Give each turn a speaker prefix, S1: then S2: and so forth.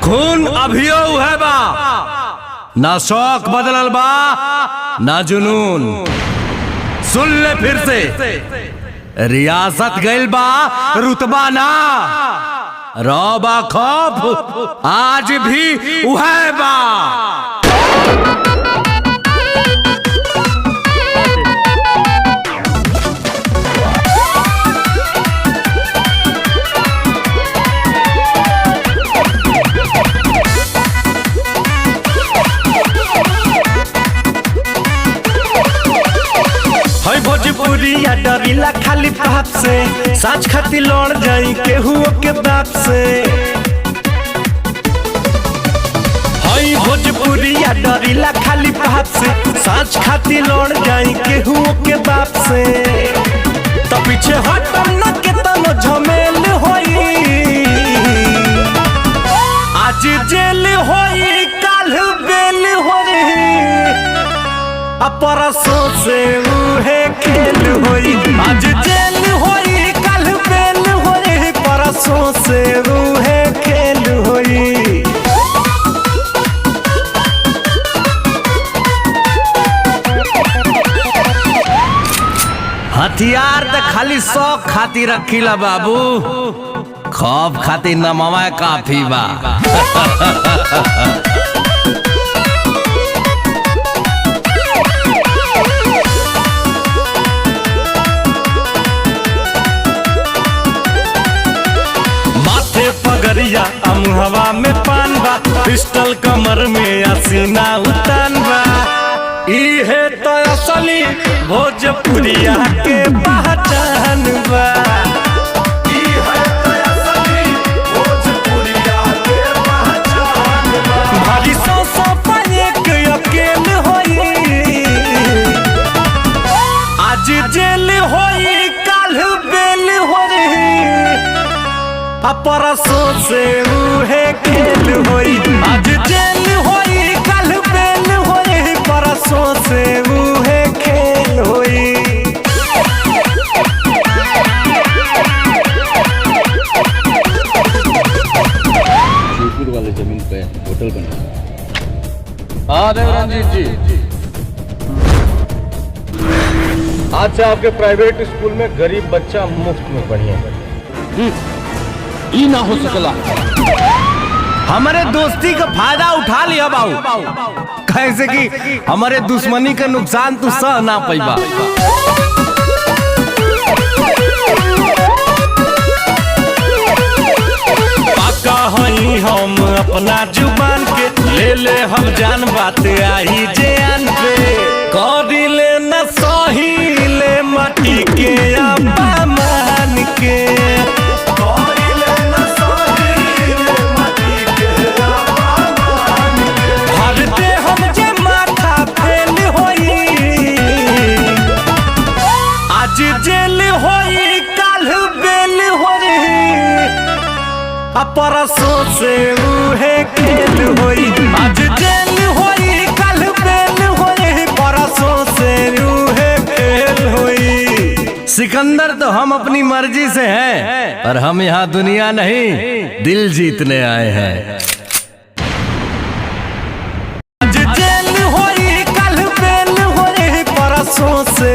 S1: खून अभियो है बा, ना शौक बदलल बा ना जुनून। सुन ले फिर से, रियासत गइल बा रुतबा ना, रौबा खौफ आज भी उहै बा।
S2: भोजपुरिया डरीला खाली बाप से, साच खाती लड़ जाई केहू के बाप से। हई भोजपुरिया डरीला खाली बाप से, साच खाती लड़ जाई केहू के बाप से। तो पीछे हटम न के तनो झमेल होई, आज जेल होई काल बेल होई, परसों से उहे खेल होई। आज जेल होई कल बेल होई, परसों से उहे खेल होई।
S1: हथियार तो खाली शौक खातिर रखीला बाबू, खौफ खातिर नमवा काफी बा।
S2: पगरिया अमुहवा में पान बा, पिस्टल कमर में असीना उतान बा। इहे तो असली भोजपुरिया के पहचान बा। इहे तो असली भोजपुरिया के पहचान बा। भारी सौ पाए के अकेल होई, आज जेल होई काल बेल होई, परसों से उहे खेल होई। आज जेल होई कल बेल होई, परसों से उहे खेल होई।
S3: शिवपुर वाले जमीन पे होटल बना। हाँ देवरंजीत जी, आज से आपके प्राइवेट स्कूल में गरीब बच्चा मुफ्त में पढ़िए।
S1: ई ना हो सकला, हमारे दोस्ती का फायदा उठा लिया बाबू, कैसे कि हमारे दुश्मनी का नुकसान तू सह ना पैबा।
S2: पाका हई हम अपना जुबान के, ले ले हम जान बात आई जान पे। करी ले न सही ले माटी के अपमान के, जेल होई काल बेल होई, परसों से उहे खेल होई। आज जेल होई काल बेल होई, परसों से उहे खेल होई।
S1: सिकंदर तो हम अपनी मर्जी से हैं, पर हम यहाँ दुनिया नहीं दिल जीतने आए हैं।
S2: आज जेल होई काल बेल होई, परसों से